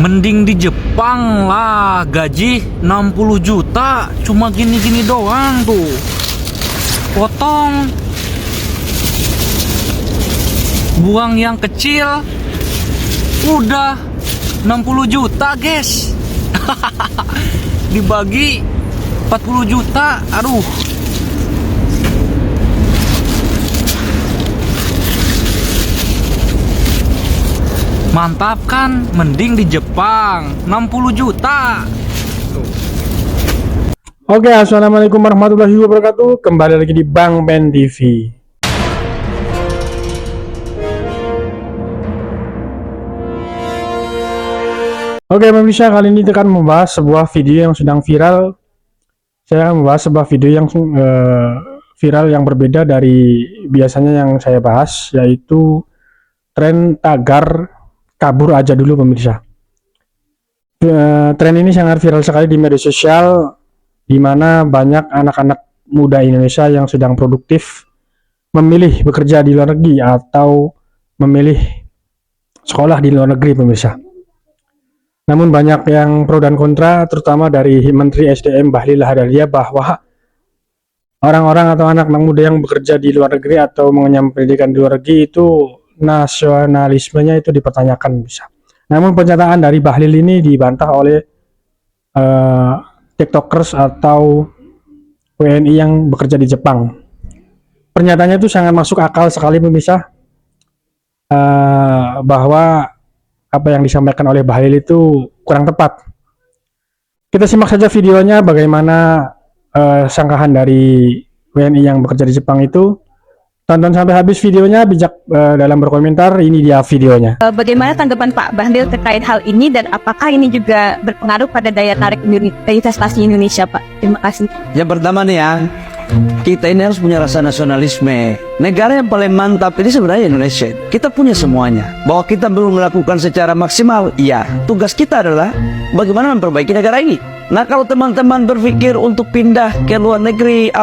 Mending di Jepang lah, gaji 60 juta cuma gini-gini doang tuh. Potong, buang yang kecil, udah 60 juta guys. Dibagi 40 juta, aduh. Mantap kan? Mending di Jepang 60 juta. Oke, assalamualaikum warahmatullahi wabarakatuh. Kembali lagi di Bang Pen TV. Oke, pemirsa, kali ini kita akan membahas sebuah video yang sedang viral. Saya akan membahas sebuah video yang viral yang berbeda dari biasanya yang saya bahas, yaitu tren tagar kabur aja dulu, pemirsa. Tren ini sangat viral sekali di media sosial, di mana banyak anak-anak muda Indonesia yang sedang produktif memilih bekerja di luar negeri atau memilih sekolah di luar negeri, pemirsa. Namun banyak yang pro dan kontra, terutama dari Menteri SDM Bahlil Lahadalia, bahwa orang-orang atau anak-anak muda yang bekerja di luar negeri atau mengenyam pendidikan di luar negeri itu nasionalismenya itu dipertanyakan, bisa. Namun pernyataan dari Bahlil ini dibantah oleh tiktokers atau WNI yang bekerja di Jepang. Pernyataannya itu sangat masuk akal sekali, pemirsa, bahwa apa yang disampaikan oleh Bahlil itu kurang tepat. Kita simak saja videonya bagaimana sanggahan dari WNI yang bekerja di Jepang itu. Tonton sampai habis videonya, bijak dalam berkomentar. Ini dia videonya. Bagaimana tanggapan Pak Bahlil terkait hal ini, dan apakah ini juga berpengaruh pada daya tarik investasi Indonesia, Pak? Terima kasih. Yang pertama nih ya, kita ini harus punya rasa nasionalisme. Negara yang paling mantap ini sebenarnya Indonesia. Kita punya semuanya. Bahwa kita belum melakukan secara maksimal, iya. Tugas kita adalah bagaimana memperbaiki negara ini. Nah, kalau teman-teman berpikir untuk pindah ke luar negeri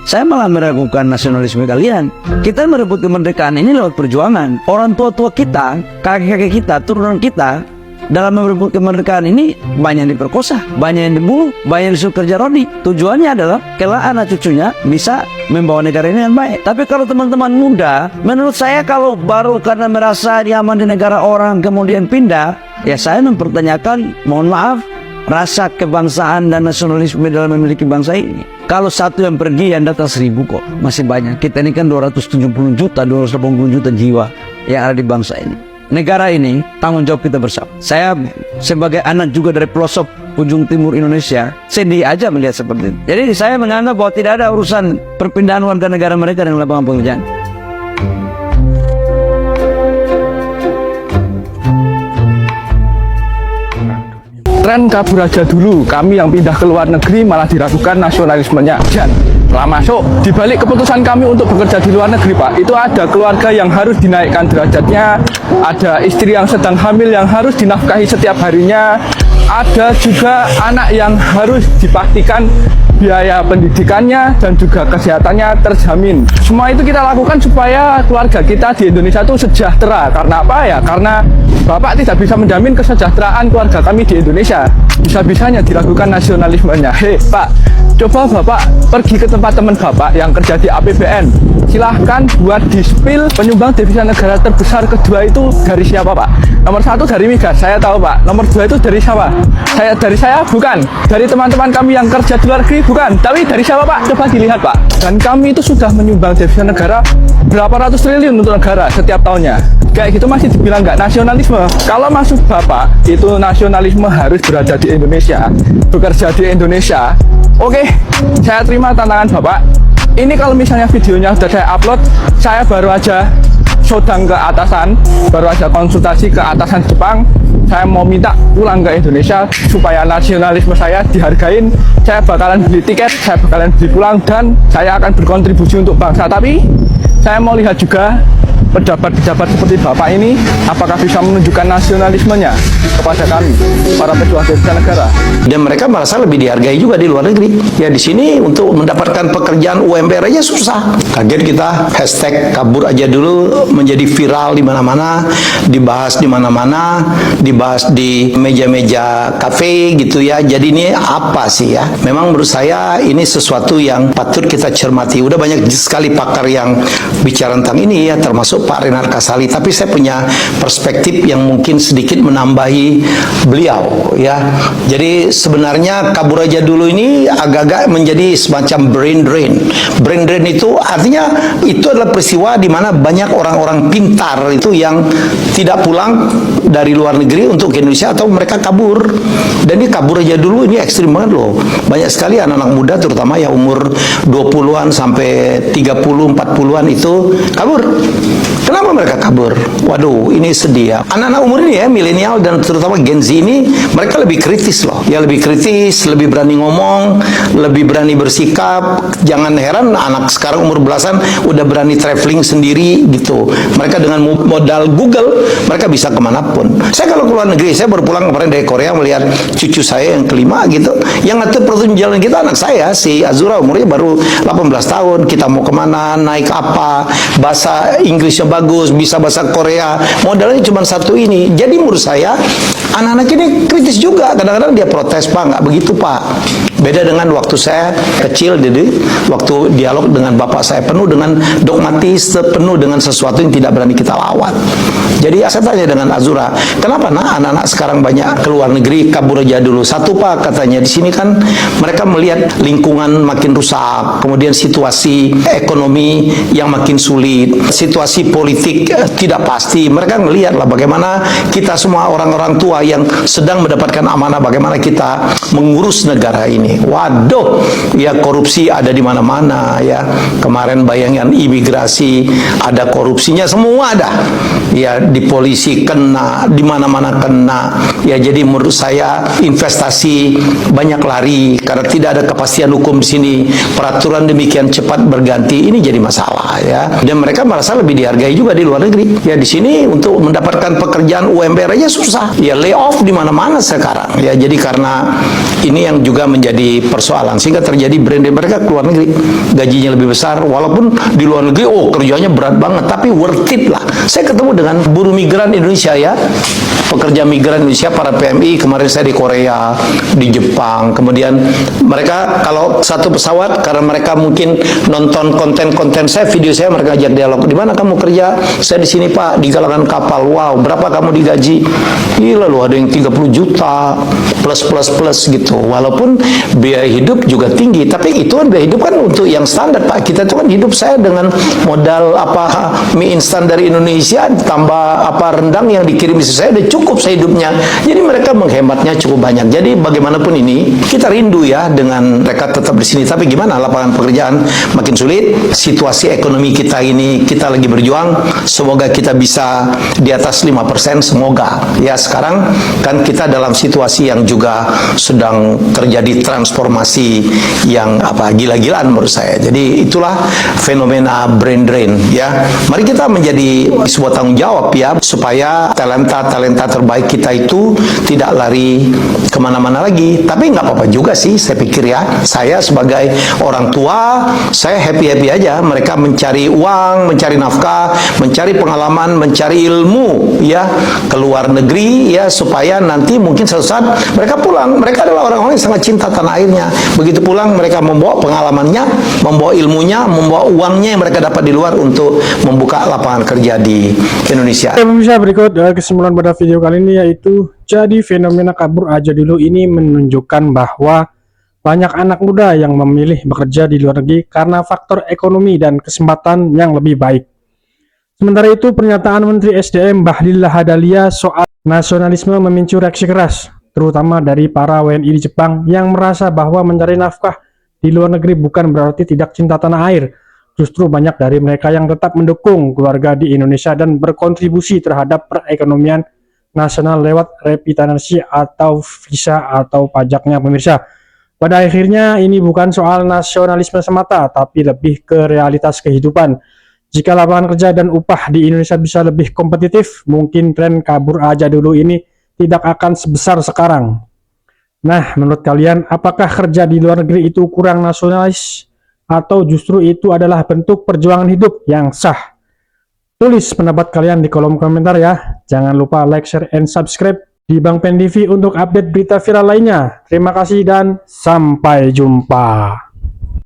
saya malah meragukan nasionalisme kalian. Kita merebut kemerdekaan ini lewat perjuangan. Orang tua-tua kita, kakek-kakek kita, turunan kita, dalam merebut kemerdekaan ini banyak yang diperkosa, banyak yang dibunuh, banyak yang disuruh kerja rodi. Tujuannya adalah kelak anak cucunya bisa membawa negara ini dengan baik. Tapi kalau teman-teman muda, menurut saya kalau baru karena merasa nyaman di negara orang kemudian pindah, ya saya mempertanyakan, mohon maaf, rasa kebangsaan dan nasionalisme dalam memiliki bangsa ini. Kalau satu yang pergi, yang datang 1000 kok. Masih banyak. Kita ini kan 270 juta, 280 juta jiwa yang ada di bangsa ini. Negara ini tanggung jawab kita bersama. Saya sebagai anak juga dari pelosok ujung timur Indonesia, sedih aja melihat seperti itu. Jadi saya menganggap bahwa tidak ada urusan perpindahan warga negara mereka dengan lapangan pekerjaan. Tren kabur aja dulu, kami yang pindah ke luar negeri malah diragukan nasionalismenya. Dan setelah masuk, dibalik keputusan kami untuk bekerja di luar negeri, Pak, itu ada keluarga yang harus dinaikkan derajatnya, ada istri yang sedang hamil yang harus dinafkahi setiap harinya, ada juga anak yang harus dipastikan biaya pendidikannya dan juga kesehatannya terjamin. Semua itu kita lakukan supaya keluarga kita di Indonesia itu sejahtera. Karena apa ya? Karena Bapak tidak bisa menjamin kesejahteraan keluarga kami di Indonesia. Bisa-bisanya diragukan nasionalismenya. Hei Pak, coba Bapak pergi ke tempat teman Bapak yang kerja di APBN. Silahkan buat dispil penyumbang devisa negara terbesar kedua itu dari siapa, Pak? Nomor 1 dari Migas, saya tahu, Pak. Nomor 2 itu dari siapa? Dari saya bukan. Dari teman-teman kami yang kerja di luar negeri bukan. Tapi dari siapa, Pak? Coba dilihat, Pak. Dan kami itu sudah menyumbang devisa negara berapa ratus triliun untuk negara setiap tahunnya. Kayak gitu masih dibilang nggak nasionalisme. Kalau maksud Bapak itu nasionalisme harus berada di Indonesia, bekerja di Indonesia. Oke, saya terima tantangan Bapak. Ini kalau misalnya videonya sudah saya upload, saya baru aja sodang ke atasan, baru aja konsultasi ke atasan Jepang. Saya mau minta pulang ke Indonesia supaya nasionalisme saya dihargain. Saya bakalan beli tiket, saya bakalan beli pulang, dan saya akan berkontribusi untuk bangsa. Tapi saya mau lihat juga pejabat-pejabat seperti Bapak ini, apakah bisa menunjukkan nasionalismenya. kepada kami, para pejuang jasa negara. Dan mereka merasa lebih dihargai juga di luar negeri. Ya di sini untuk mendapatkan pekerjaan UMR aja susah. Kaget kita, hashtag kabur aja dulu menjadi viral di mana-mana, dibahas di mana-mana, dibahas di meja-meja kafe gitu ya. Jadi ini apa sih ya? Memang menurut saya ini sesuatu yang patut kita cermati. Udah banyak sekali pakar yang bicara tentang ini ya, termasuk Pak Renar Kasali. Tapi saya punya perspektif yang mungkin sedikit menambahi beliau ya. Jadi sebenarnya kabur aja dulu ini agak-agak menjadi semacam brain drain. Brain drain itu artinya itu adalah peristiwa di mana banyak orang-orang pintar itu yang tidak pulang dari luar negeri untuk ke Indonesia atau mereka kabur. Dan ini kabur aja dulu ini ekstrim banget loh. Banyak sekali anak-anak muda terutama yang umur 20-an sampai 30, 40-an itu kabur. Kenapa mereka kabur? Waduh, ini sedih ya. Anak-anak umur ini ya, milenial dan terutama Gen Z ini, mereka lebih kritis loh. Ya lebih kritis, lebih berani ngomong, lebih berani bersikap. Jangan heran anak sekarang umur belasan udah berani traveling sendiri gitu. Mereka dengan modal Google, mereka bisa kemanapun. Saya kalau keluar negeri, saya baru pulang kemarin dari Korea melihat cucu saya yang kelima gitu. Yang ngatur perjalanan kita anak saya, si Azura umurnya baru 18 tahun. Kita mau kemana, naik apa, bahasa Inggrisnya bagus, bisa bahasa Korea, modalnya cuma satu ini. Jadi menurut saya anak-anak ini kritis juga. Kadang-kadang dia protes, Pak, nggak begitu Pak. Beda dengan waktu saya kecil, jadi waktu dialog dengan bapak saya penuh dengan dogmatis, penuh dengan sesuatu yang tidak berani kita lawan. Jadi saya tanya dengan Azura, kenapa nak anak-anak sekarang banyak keluar negeri, kabur aja dulu. Satu Pak, katanya di sini kan mereka melihat lingkungan makin rusak, kemudian situasi ekonomi yang makin sulit, situasi politik tidak pasti. Mereka melihat lah bagaimana kita semua orang-orang tua yang sedang mendapatkan amanah bagaimana kita mengurus negara ini. Waduh, ya korupsi ada di mana-mana ya. Kemarin bayangan imigrasi ada korupsinya semua ada. Ya di polisi kena, di mana-mana kena. Ya jadi menurut saya investasi banyak lari karena tidak ada kepastian hukum di sini. Peraturan demikian cepat berganti, ini jadi masalah ya. Dan mereka merasa lebih dihargai juga di luar negeri. Ya di sini untuk mendapatkan pekerjaan UMR aja susah. Ya layoff di mana-mana sekarang. Ya jadi karena ini yang juga menjadi persoalan sehingga terjadi brand mereka keluar negeri. Gajinya lebih besar walaupun di luar negeri kerjanya berat banget tapi worth it lah. Saya ketemu dengan buruh migran Indonesia ya. Pekerja migran Indonesia, para PMI, kemarin saya di Korea, di Jepang, kemudian mereka kalau satu pesawat, karena mereka mungkin nonton konten-konten saya, video saya, mereka ajak dialog, di mana kamu kerja? Saya di sini Pak, di galangan kapal. Wow, berapa kamu digaji? Gila loh, ada yang 30 juta, plus gitu. Walaupun biaya hidup juga tinggi, tapi itu kan biaya hidup kan untuk yang standar Pak. Kita itu kan hidup saya dengan modal mie instan dari Indonesia, tambah rendang yang dikirim istri saya, udah cukup saya hidupnya. Jadi mereka menghematnya cukup banyak. Jadi bagaimanapun ini kita rindu ya dengan mereka tetap di sini. Tapi gimana lapangan pekerjaan makin sulit. Situasi ekonomi kita ini kita lagi berjuang. Semoga kita bisa di atas 5%. Semoga ya sekarang kan kita dalam situasi yang juga sedang terjadi transformasi yang gila-gilaan menurut saya. Jadi itulah fenomena brain drain ya. Mari kita menjadi sebuah tanggung jawab ya supaya talenta terbaik kita itu tidak lari kemana-mana lagi. Tapi nggak apa-apa juga sih saya pikir ya. Saya sebagai orang tua, saya happy-happy aja. Mereka mencari uang, mencari nafkah, mencari pengalaman, mencari ilmu ya ke luar negeri ya supaya nanti mungkin suatu saat mereka pulang. Mereka adalah orang-orang yang sangat cinta tanah airnya. Begitu pulang mereka membawa pengalamannya, membawa ilmunya, membawa uangnya yang mereka dapat di luar untuk membuka lapangan kerja di Indonesia. Oke pemirsa, berikut kesimpulan pada video kali ini yaitu jadi fenomena kabur aja dulu ini menunjukkan bahwa banyak anak muda yang memilih bekerja di luar negeri karena faktor ekonomi dan kesempatan yang lebih baik. Sementara itu pernyataan Menteri SDM Bahlil Lahadalia soal nasionalisme memicu reaksi keras terutama dari para WNI di Jepang yang merasa bahwa mencari nafkah di luar negeri bukan berarti tidak cinta tanah air. Justru banyak dari mereka yang tetap mendukung keluarga di Indonesia dan berkontribusi terhadap perekonomian nasional lewat repatriasi atau visa atau pajaknya pemirsa. Pada akhirnya ini bukan soal nasionalisme semata, tapi lebih ke realitas kehidupan. Jika lapangan kerja dan upah di Indonesia bisa lebih kompetitif, mungkin tren kabur aja dulu ini tidak akan sebesar sekarang. Nah, menurut kalian, apakah kerja di luar negeri itu kurang nasionalis, atau justru itu adalah bentuk perjuangan hidup yang sah? Tulis pendapat kalian di kolom komentar ya. Jangan lupa like, share, and subscribe di Bang Pen TV untuk update berita viral lainnya. Terima kasih dan sampai jumpa.